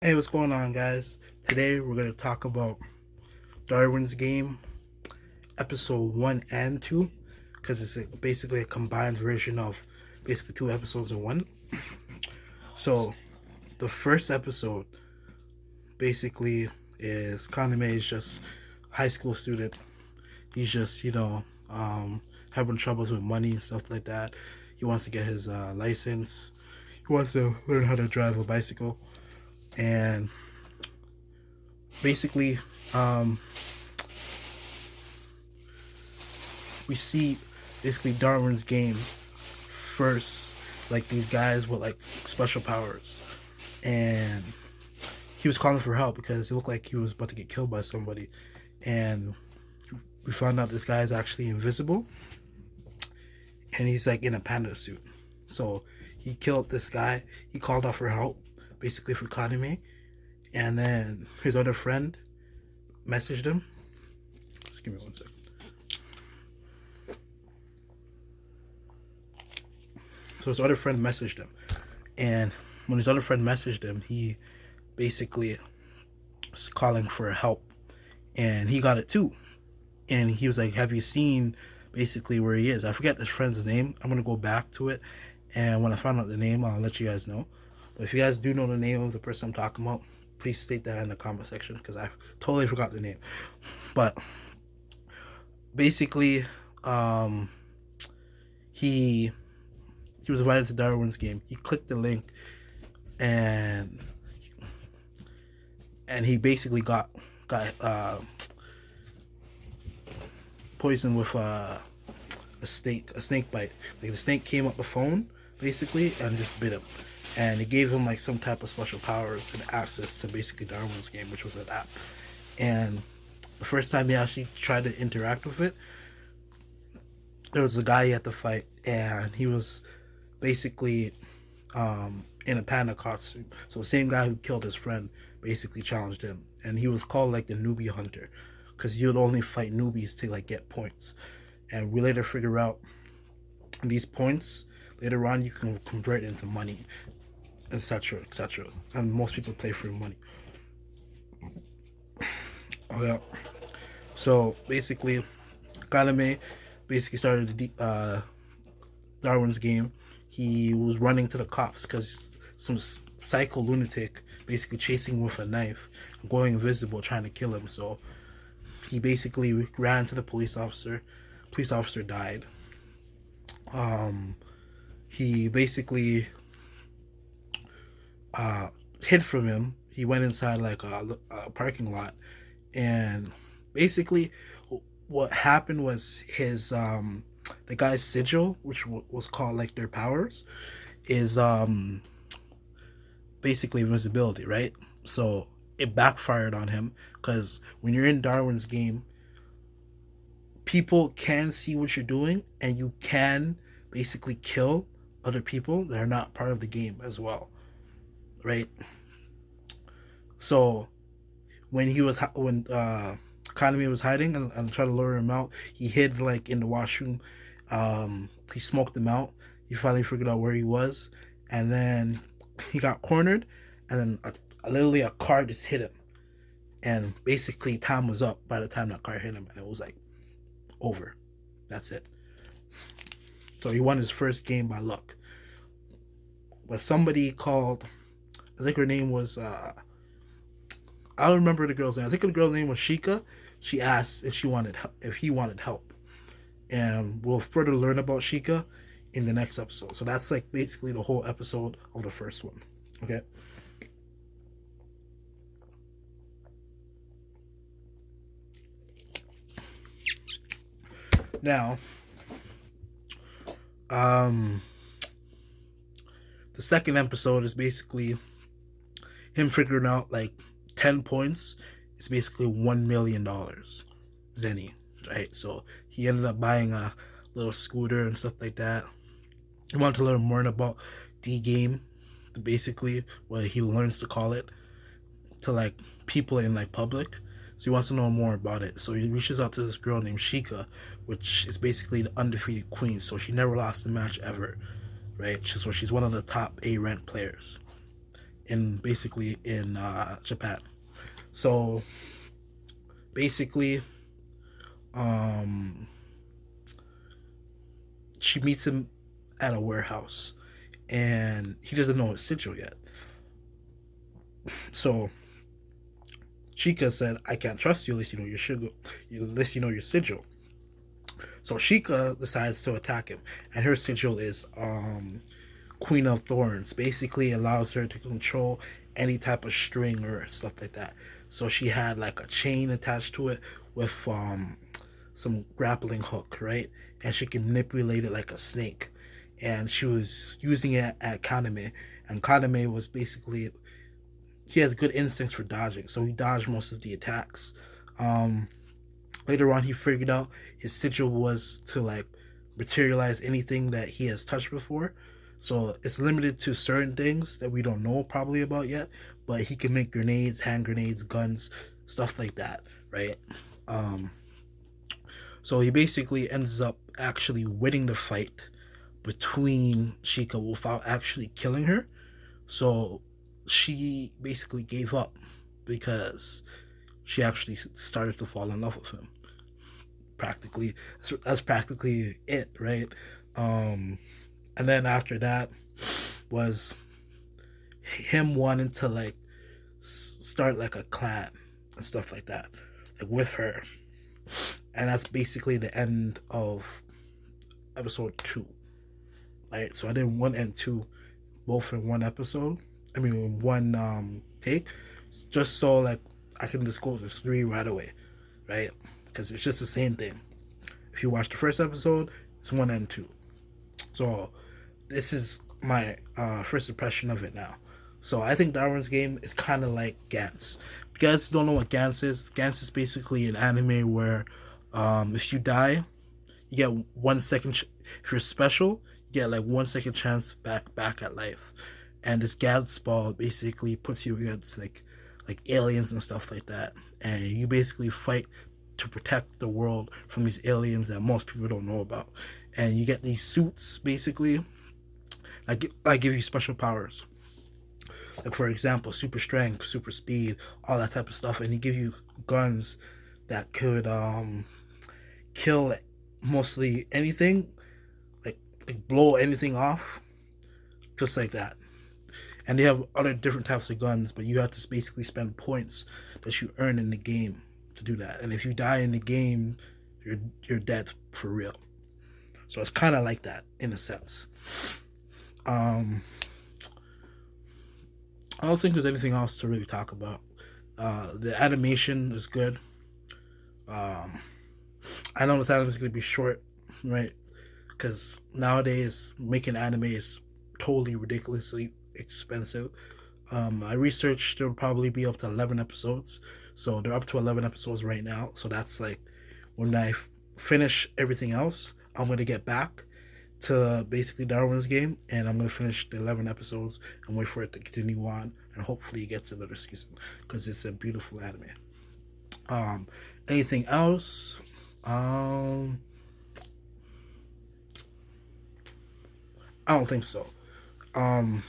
Hey, what's going on, guys? Today we're going to talk about Darwin's Game, episode 1 and 2, because it's basically a combined version of basically two episodes in one. So, the first episode basically is Kaname is just a high school student. He's just, having troubles with money and stuff like that. He wants to get his license. He wants to learn how to drive a bicycle. And basically, um, we see basically Darwin's Game first, like these guys with like special powers, and he was calling for help because it looked like he was about to get killed by somebody, and we found out this guy is actually invisible, and he's like in a panda suit. So he killed this guy. He called out for help, basically for Kaname, and then his other friend messaged him. Just give me one second. So his other friend messaged him, and when his other friend messaged him, he basically was calling for help, and he got it too. And he was like, "Have you seen basically where he is?" I forget this friend's name. I'm gonna go back to it, and when I find out the name, I'll let you guys know. But if you guys do know the name of the person I'm talking about, please state that in the comment section because I totally forgot the name. But basically, um, he he was invited to Darwin's Game. He clicked the link, and he basically got poisoned with a snake bite. Like the snake came up the phone basically and just bit him, and it gave him like some type of special powers and access to basically Darwin's Game, which was an app. And the first time he actually tried to interact with it, there was a guy he had to fight, and he was basically in a panda costume. So the same guy who killed his friend basically challenged him, and he was called like the newbie hunter because he would only fight newbies to like get points. And we later figure out these points later on you can convert into money, etc., etc. And most people play for money. Oh yeah. So basically, Kaname basically started Darwin's Game. He was running to the cops because some psycho lunatic basically chasing him with a knife, going invisible, trying to kill him. So he basically ran to the police officer. Police officer died. He basically hid from him. He went inside like a parking lot, and basically what happened was his the guy's sigil, which was called like their powers, is basically invisibility, right? So it backfired on him because when you're in Darwin's Game, people can see what you're doing, and you can basically kill other people that are not part of the game as well, right? So when Kaname was hiding and tried to lure him out, he hid like in the washroom. He smoked him out. He finally figured out where he was, and then he got cornered, and then literally a car just hit him, and basically time was up by the time that car hit him, and it was like over. That's it. So he won his first game by luck. But somebody called, I think her name was I don't remember the girl's name. I think the girl's name was Shika. She asked if he wanted help, and we'll further learn about Shika in the next episode. So that's like basically the whole episode of the first one. Okay. Now, um, the second episode is basically him figuring out like 10 points. It's basically $1 million Zenny, right? So he ended up buying a little scooter and stuff like that. He wanted to learn more about D game, basically what he learns to call it to like people in like public. So he wants to know more about it. So he reaches out to this girl named Shika, which is basically the undefeated queen. So she never lost a match ever, right? So she's one of the top A ranked players. in Japan. So basically, um, she meets him at a warehouse, and he doesn't know his sigil yet. So Chica said, "I can't trust you unless you know your sigil. Unless you know your sigil." So Chica decides to attack him, and her sigil is Queen of Thorns. Basically, allows her to control any type of string or stuff like that. So she had like a chain attached to it with some grappling hook, right? And she can manipulate it like a snake. And she was using it at Kaname, and Kaname was basically, he has good instincts for dodging, so he dodged most of the attacks. Um, Later on, he figured out his sigil was to like materialize anything that he has touched before. So it's limited to certain things that we don't know probably about yet, but he can make grenades, hand grenades, guns, stuff like that, right? Um, so he basically ends up actually winning the fight between Shika without actually killing her. So she basically gave up because she actually started to fall in love with him. Practically, that's practically it, right? Um, and then after that was him wanting to like start like a clan and stuff like that, like with her, and that's basically the end of episode 2. Right, so I did 1 and 2 both in one episode. I mean, in one take, just so like I can disclose the 3 right away, right? Because it's just the same thing. If you watch the first episode, it's 1 and 2. So this is my first impression of it now. So I think Darwin's Game is kind of like Gantz. If you guys don't know what Gantz is basically an anime where if you die, you get 1 second. If you're special, you get like 1 second chance back at life. And this Gantz ball basically puts you against like aliens and stuff like that, and you basically fight to protect the world from these aliens that most people don't know about. And you get these suits basically like give you special powers. Like for example, super strength, super speed, all that type of stuff, and he give you guns that could kill mostly anything, like blow anything off, just like that. And they have other different types of guns, but you have to basically spend points that you earn in the game to do that. And if you die in the game, you're dead for real. So it's kind of like that in a sense. Um, I don't think there's anything else to really talk about. The animation is good. Um, I know this anime is going to be short, right? Because nowadays making anime is totally ridiculously expensive. I researched there will probably be up to 11 episodes. So they're up to 11 episodes right now. So that's like when I finish everything else, I'm going to get back to basically Darwin's Game, and I'm going to finish the 11 episodes and wait for it to continue on, and hopefully it gets another season because it's a beautiful anime. Um, Anything else? I don't think so. Um,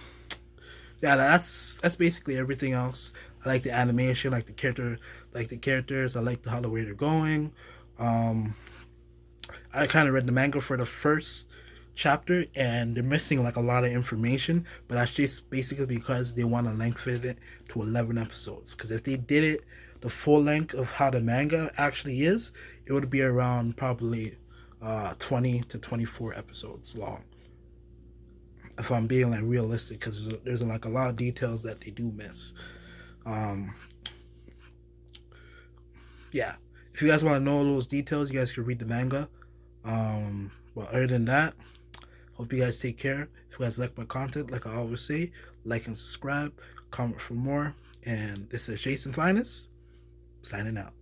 yeah, that's basically everything else. I like the animation, like the characters. I like how the way they're going. Um, I kind of read the manga for the first chapter, and they're missing like a lot of information, but that's just basically because they want to lengthen it to 11 episodes. Because if they did it the full length of how the manga actually is, it would be around probably 20 to 24 episodes long. If I'm being like realistic, because there's like a lot of details that they do miss. Um, yeah, if you guys want to know those details, you guys can read the manga. Well, other than that, hope you guys take care. If you guys like my content, like I always say, like and subscribe, comment for more. And this is Jason Finest, signing out.